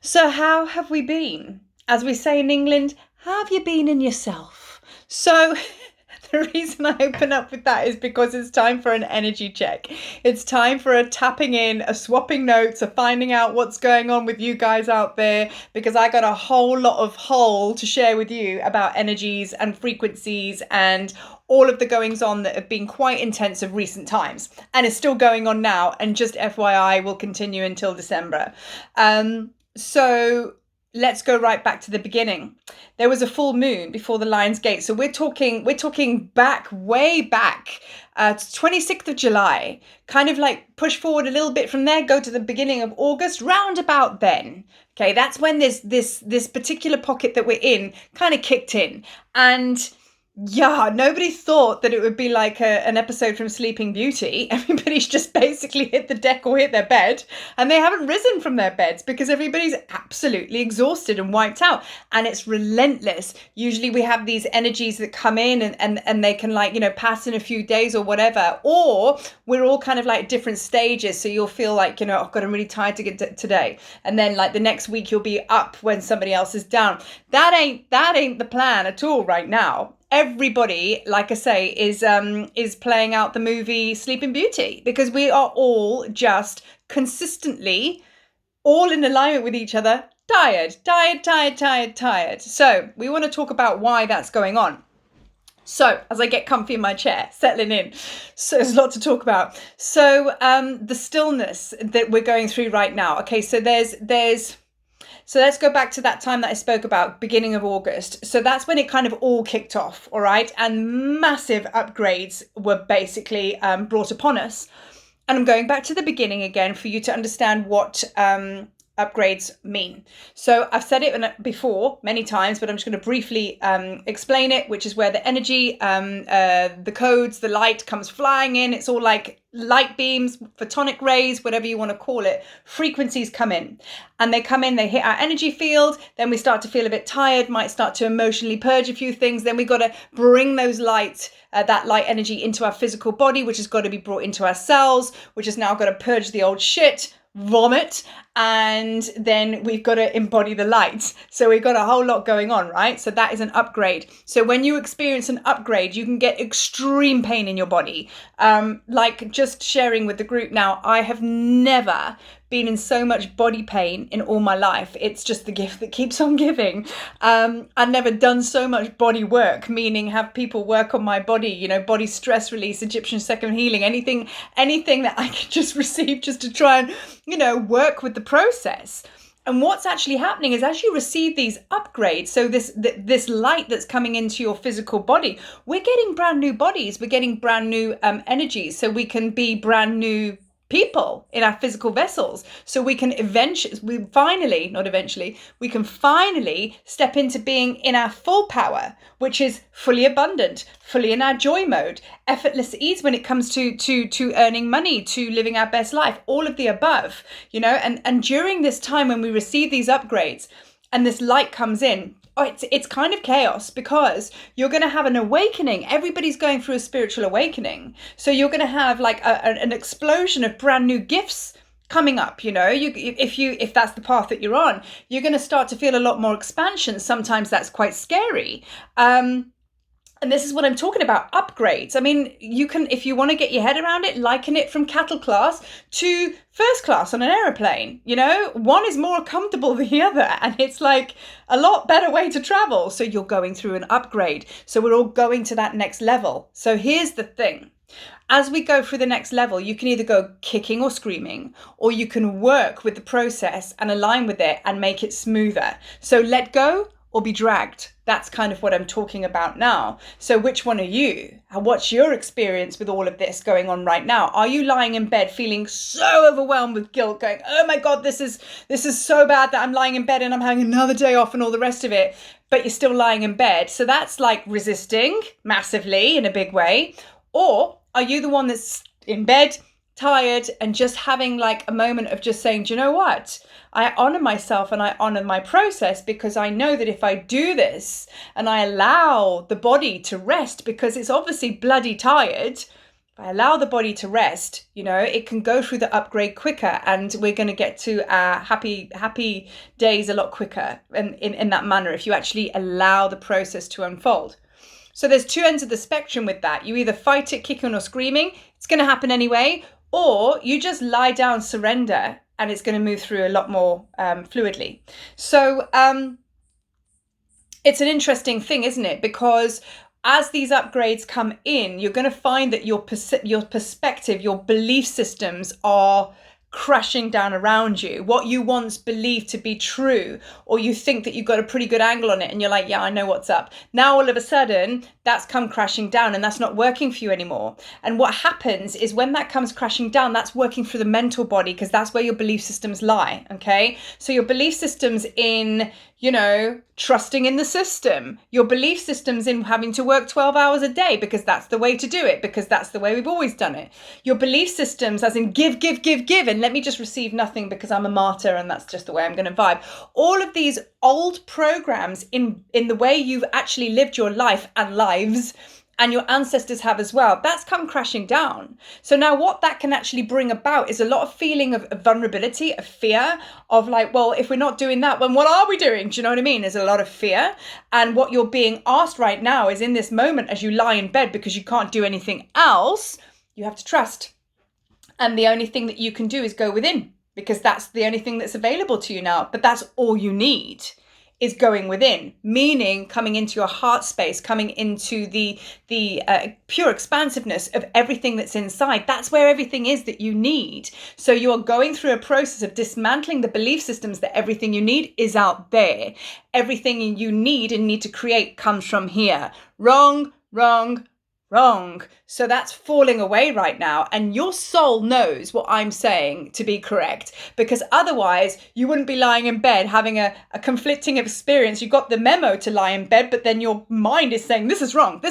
So, how have we been? As we say in England, how have you been in yourself? So, the reason I open up with that is because it's time for an energy check. It's time for a tapping in, a swapping notes, a finding out what's going on with you guys out there, because I got a whole lot of whole to share with you about energies and frequencies and all of the goings on that have been quite intense of recent times and is still going on now. And just FYI, will continue until December. So let's go right back to the beginning. There was a full moon before the Lion's Gate. So we're talking back, way back, 26th of July, kind of like push forward a little bit from there, go to the beginning of August, round about then. Okay, that's when this particular pocket that we're in kind of kicked in. And yeah, nobody thought that it would be like an episode from Sleeping Beauty. Everybody's just basically hit the deck or hit their bed, and they haven't risen from their beds because everybody's absolutely exhausted and wiped out. And it's relentless. Usually we have these energies that come in and they can, like, pass in a few days or whatever. Or we're all kind of like different stages. So you'll feel like, oh God, I'm really tired to get today. And then like the next week you'll be up when somebody else is down. That ain't the plan at all right now. Everybody, like I say, is playing out the movie Sleeping Beauty, because we are all just consistently all in alignment with each other, tired. So we want to talk about why that's going on. So as I get comfy in my chair, settling in, so there's a lot to talk about. So the stillness that we're going through right now. Okay, so so let's go back to that time that I spoke about, beginning of August. So that's when it kind of all kicked off, all right? And massive upgrades were basically brought upon us. And I'm going back to the beginning again for you to understand what upgrades mean. So I've said it before many times, but I'm just going to briefly explain it, which is where the energy, the codes, the light comes flying in. It's all like light beams, photonic rays, whatever you want to call it. Frequencies come in, and they come in, they hit our energy field. Then we start to feel a bit tired, might start to emotionally purge a few things. Then we got to bring those that light energy into our physical body, which has got to be brought into our cells, which has now got to purge the old shit, vomit, and then we've got to embody the light. So we've got a whole lot going on, right? So that is an upgrade. So when you experience an upgrade, you can get extreme pain in your body. Like just sharing with the group now, I have never been in so much body pain in all my life. It's just the gift that keeps on giving. I've never done so much body work, meaning have people work on my body, body stress release, Egyptian second healing, anything that I could just receive just to try and, work with the process. And what's actually happening is, as you receive these upgrades, so this light that's coming into your physical body, we're getting brand new bodies, we're getting brand new energies, so we can be brand new people in our physical vessels. So we can we can finally step into being in our full power, which is fully abundant, fully in our joy mode, effortless ease when it comes to earning money, to living our best life, all of the above, and during this time when we receive these upgrades and this light comes in, it's kind of chaos, because you're going to have an awakening. Everybody's going through a spiritual awakening. So you're going to have like an explosion of brand new gifts coming up. If that's the path that you're on, you're going to start to feel a lot more expansion. Sometimes that's quite scary. And this is what I'm talking about, upgrades. I mean, you can, if you want to get your head around it, liken it from cattle class to first class on an aeroplane. One is more comfortable than the other, and it's like a lot better way to travel. So you're going through an upgrade. So we're all going to that next level. So here's the thing. As we go through the next level, you can either go kicking or screaming, or you can work with the process and align with it and make it smoother. So let go or be dragged. That's kind of what I'm talking about now. So which one are you? What's your experience with all of this going on right now? Are you lying in bed feeling so overwhelmed with guilt, going, oh my God, this is so bad that I'm lying in bed and I'm having another day off and all the rest of it, but you're still lying in bed? So that's like resisting massively in a big way. Or are you the one that's in bed, tired, and just having like a moment of just saying, do you know what? I honor myself and I honor my process, because I know that if I do this and I allow the body to rest, because it's obviously bloody tired If I allow the body to rest, it can go through the upgrade quicker, and we're going to get to happy days a lot quicker in that manner if you actually allow the process to unfold. So there's two ends of the spectrum with that. You either fight it kicking or screaming, it's going to happen anyway, or you just lie down, surrender, and it's going to move through a lot more fluidly. So it's an interesting thing, isn't it? Because as these upgrades come in, you're going to find that your perspective, your belief systems are crashing down around you. What you once believed to be true, or you think that you've got a pretty good angle on it, and you're like, yeah, I know what's up. Now all of a sudden that's come crashing down, and that's not working for you anymore. And what happens is when that comes crashing down, that's working through the mental body, because that's where your belief systems lie. Okay, so your belief systems in trusting in the system, your belief systems in having to work 12 hours a day because that's the way to do it, because that's the way we've always done it. Your belief systems as in give, and let me just receive nothing because I'm a martyr and that's just the way I'm going to vibe. All of these old programs in the way you've actually lived your life and lives, and your ancestors have as well, that's come crashing down. So now what that can actually bring about is a lot of feeling of vulnerability, of fear, of like, well, if we're not doing that, then what are we doing? Do you know what I mean? There's a lot of fear. And what you're being asked right now is in this moment, as you lie in bed because you can't do anything else, you have to trust. And the only thing that you can do is go within, because that's the only thing that's available to you now. But that's all you need, is going within, meaning coming into your heart space, coming into the pure expansiveness of everything that's inside. That's where everything is that you need. So you're going through a process of dismantling the belief systems that everything you need is out there. Everything you need and need to create comes from here. Wrong. So that's falling away right now. And your soul knows what I'm saying to be correct, because otherwise you wouldn't be lying in bed having a conflicting experience. You got the memo to lie in bed, but then your mind is saying, this is wrong.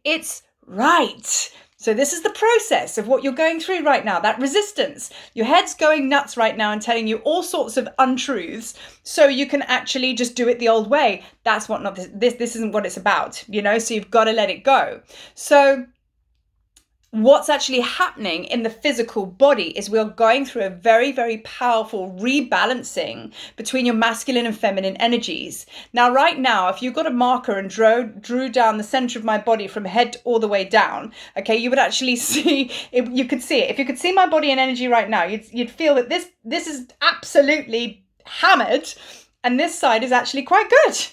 It's right. So this is the process of what you're going through right now, that resistance. Your head's going nuts right now and telling you all sorts of untruths, so you can actually just do it the old way. That's what this isn't what it's about, so you've got to let it go. So what's actually happening in the physical body is we're going through a very, very powerful rebalancing between your masculine and feminine energies. Now, right now, if you got a marker and drew down the center of my body from head all the way down, okay, you would actually see, you could see it. If you could see my body and energy right now, you'd feel that this is absolutely hammered, and this side is actually quite good.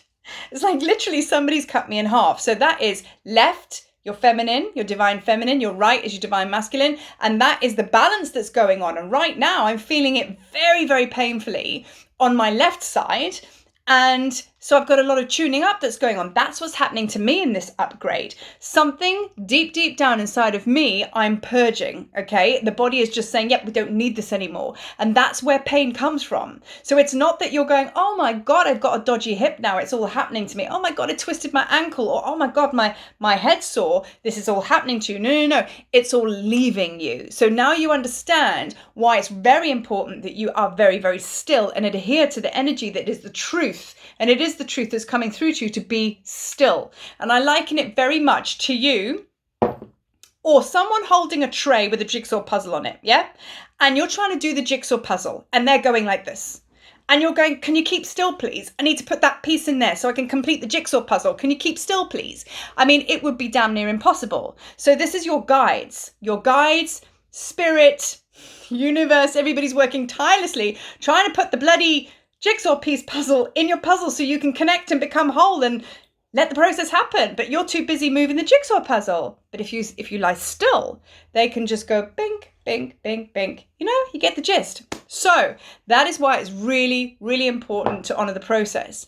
It's like literally somebody's cut me in half. So that is left, your feminine, your divine feminine, your right is your divine masculine. And that is the balance that's going on. And right now I'm feeling it very, very painfully on my left side. And so I've got a lot of tuning up that's going on. That's what's happening to me in this upgrade. Something deep, deep down inside of me, I'm purging, okay? The body is just saying, yep, we don't need this anymore. And that's where pain comes from. So it's not that you're going, oh my God, I've got a dodgy hip now. It's all happening to me. Oh my God, I twisted my ankle. Or oh my God, my head's sore. This is all happening to you. No. It's all leaving you. So now you understand why it's very important that you are very, very still and adhere to the energy that is the truth. And it is the truth that's coming through to you, to be still. And I liken it very much to you or someone holding a tray with a jigsaw puzzle on it, yeah? And you're trying to do the jigsaw puzzle and they're going like this. And you're going, can you keep still, please? I need to put that piece in there so I can complete the jigsaw puzzle. Can you keep still, please? I mean, it would be damn near impossible. So this is your guides, spirit, universe, everybody's working tirelessly, trying to put the bloody jigsaw piece puzzle in your puzzle so you can connect and become whole and let the process happen. But you're too busy moving the jigsaw puzzle. But if you lie still, they can just go bink, bink, bink, bink. You get the gist. So that is why it's really, really important to honor the process.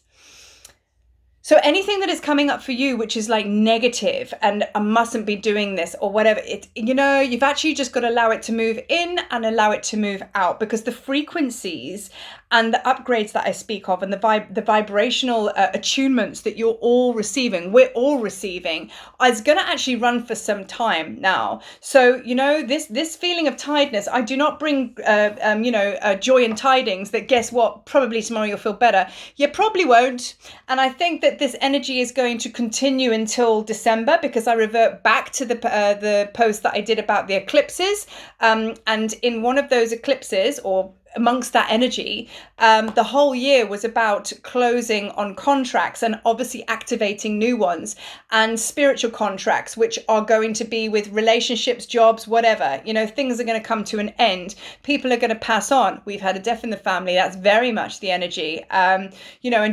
So anything that is coming up for you, which is like negative and I mustn't be doing this or whatever, you've actually just got to allow it to move in and allow it to move out, because the frequencies and the upgrades that I speak of and the vibrational attunements that we're all receiving, is going to actually run for some time now. So, this feeling of tiredness, I do not bring, joy and tidings that guess what, probably tomorrow you'll feel better. You probably won't. And I think that that this energy is going to continue until December, because I revert back to the post that I did about the eclipses. And in one of those eclipses, or amongst that energy, the whole year was about closing on contracts and obviously activating new ones, and spiritual contracts, which are going to be with relationships, jobs, whatever. Things are going to come to an end. People are going to pass on. We've had a death in the family. That's very much the energy, and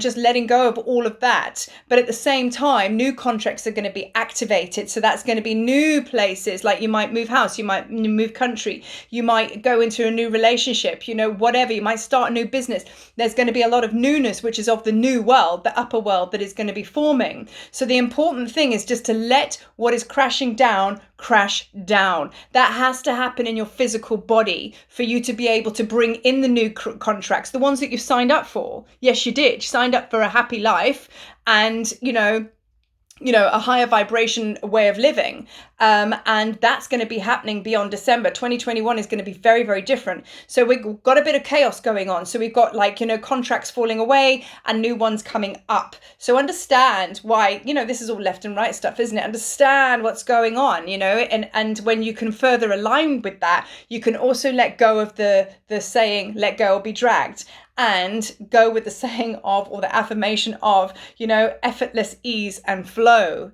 just letting go of all of that. But at the same time, new contracts are going to be activated. So that's going to be new places, like you might move house, you might move country, you might go into a new relationship, whatever, you might start a new business. There's going to be a lot of newness, which is of the new world, the upper world, that is going to be forming. So the important thing is just to let what is crashing down crash down. That has to happen in your physical body for you to be able to bring in the new contracts, the ones that you've signed up for. Yes, you did. You signed up for a happy life and, a higher vibration way of living. And that's going to be happening beyond December. 2021 is going to be very, very different. So we've got a bit of chaos going on. So we've got contracts falling away and new ones coming up. So understand why, this is all left and right stuff, isn't it? Understand what's going on, and when you can further align with that, you can also let go of the saying, let go or be dragged, and go with the saying of, or the affirmation of, effortless ease and flow.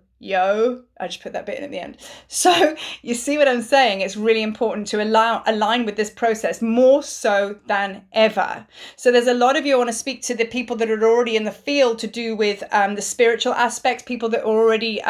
I just put that bit in at the end. So you see what I'm saying? It's really important to align with this process more so than ever. So there's a lot of you, I want to speak to the people that are already in the field to do with the spiritual aspects, people that are already,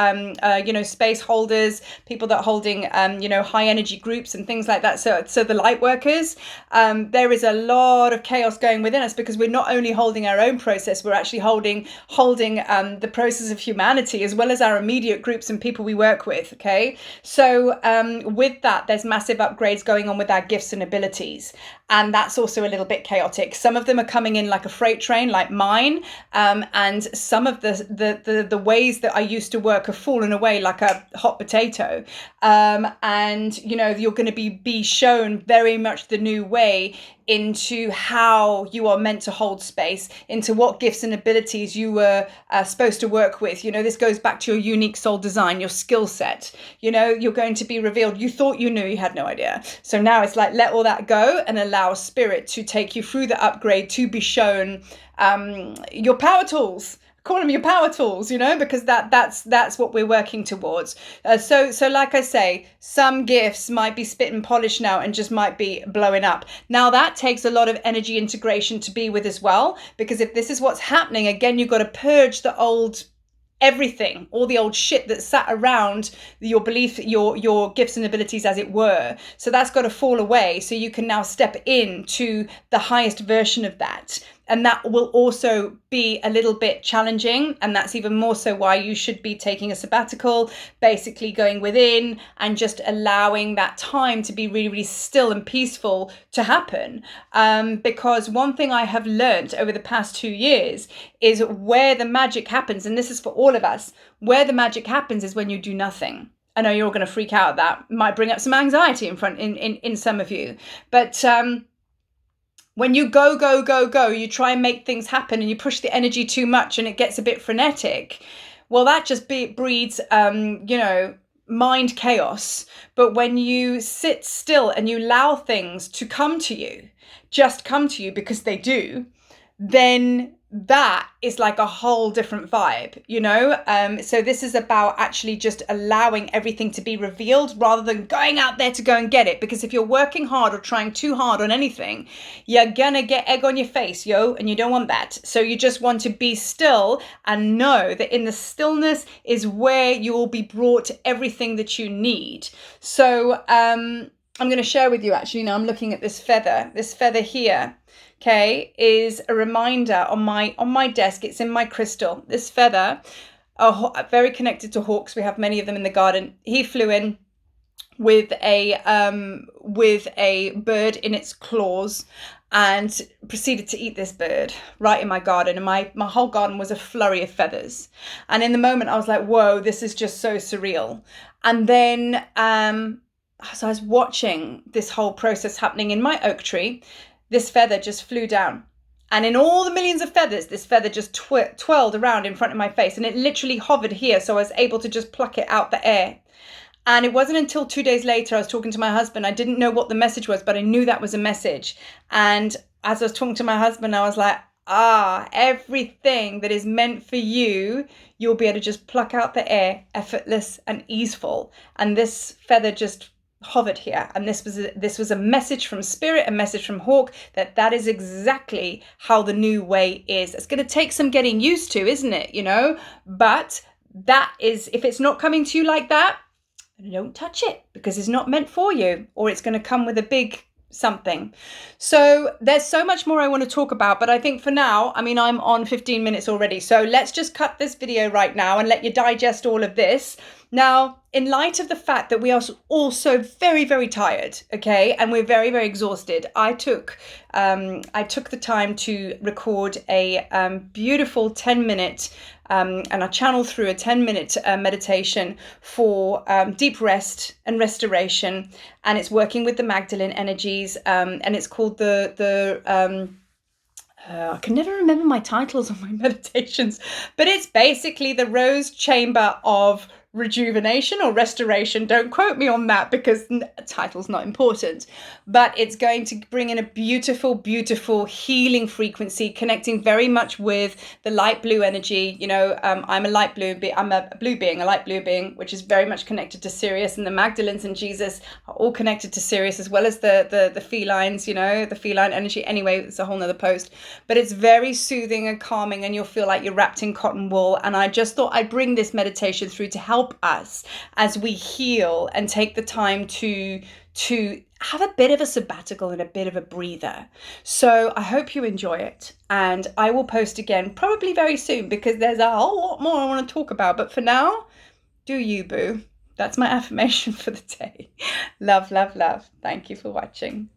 space holders, people that are holding, high energy groups and things like that. So the light workers, there is a lot of chaos going within us, because we're not only holding our own process, we're actually holding the process of humanity, as well as our immediate groups and people we work with. Okay, so with that, there's massive upgrades going on with our gifts and abilities, and that's also a little bit chaotic. Some of them are coming in like a freight train, like mine, and some of the ways that I used to work have fallen away like a hot potato, and you're going to be shown very much the new way into how you are meant to hold space, into what gifts and abilities you were supposed to work with. This goes back to your unique soul design, your skill set. You're going to be revealed. You thought you knew, you had no idea. So now it's like, let all that go and allow spirit to take you through the upgrade, to be shown your power tools. Call them your power tools, because that's what we're working towards. So like I say, some gifts might be spit and polished now and just might be blowing up. Now that takes a lot of energy integration to be with as well, because if this is what's happening, again, you've got to purge the old everything, all the old shit that sat around your belief, your gifts and abilities, as it were. So that's got to fall away, so you can now step into the highest version of that. And that will also be a little bit challenging. And that's even more so why you should be taking a sabbatical, basically going within and just allowing that time to be really, really still and peaceful to happen. Because one thing I have learned over the past 2 years is where the magic happens. And this is for all of us. Where the magic happens is when you do nothing. I know you're all going to freak out. That might bring up some anxiety in some of you. But when you go, you try and make things happen and you push the energy too much and it gets a bit frenetic. Well, that just breeds, mind chaos. But when you sit still and you allow things to come to you, just come to you because they do, then that is like a whole different vibe, so this is about actually just allowing everything to be revealed rather than going out there to go and get it. Because if you're working hard or trying too hard on anything, you're gonna get egg on your face, and you don't want that. So you just want to be still and know that in the stillness is where you will be brought everything that you need. So I'm going to share with you, actually, now I'm looking at this feather here. Okay, is a reminder on my desk. It's in my crystal. This feather, very connected to hawks. We have many of them in the garden. He flew in with a bird in its claws and proceeded to eat this bird right in my garden. And my whole garden was a flurry of feathers. And in the moment, I was like, whoa, this is just so surreal. And then so I was watching this whole process happening in my oak tree. This feather just flew down And in all the millions of feathers, this feather just twirled around in front of my face, and it literally hovered here, so I was able to just pluck it out the air. And it wasn't until 2 days later I was talking to my husband. I didn't know what the message was, but I knew that was a message. And as I was talking to my husband, I was like, everything that is meant for you, you'll be able to just pluck out the air, effortless and easeful. And this feather just hovered here, and this was a message from spirit, a message from Hawk, that is exactly how the new way is. It's going to take some getting used to, isn't it? But that is, if it's not coming to you like that, don't touch it, because it's not meant for you, or it's going to come with a big something. So there's so much more I want to talk about, but I think for now, I'm on 15 minutes already, so let's just cut this video right now and let you digest all of this. Now, in light of the fact that we are also very, very tired, okay, and we're very, very exhausted, I took the time to record a beautiful 10-minute and I channeled through a 10-minute meditation for deep rest and restoration, and it's working with the Magdalene energies, and it's called I can never remember my titles on my meditations, but it's basically the Rose Chamber of Rejuvenation or Restoration. Don't quote me on that, because the title's not important, but it's going to bring in a beautiful, beautiful healing frequency, connecting very much with the light blue energy. I'm a light blue being, I'm a blue being, a light blue being, which is very much connected to Sirius, and the Magdalenes and Jesus are all connected to Sirius, as well as the felines, the feline energy. Anyway, it's a whole nother post, but it's very soothing and calming, and you'll feel like you're wrapped in cotton wool. And I just thought I'd bring this meditation through to help us as we heal and take the time to have a bit of a sabbatical and a bit of a breather. So I hope you enjoy it, and I will post again probably very soon, because there's a whole lot more I want to talk about. But for now, do you, boo. That's my affirmation for the day. Love, love, love. Thank you for watching.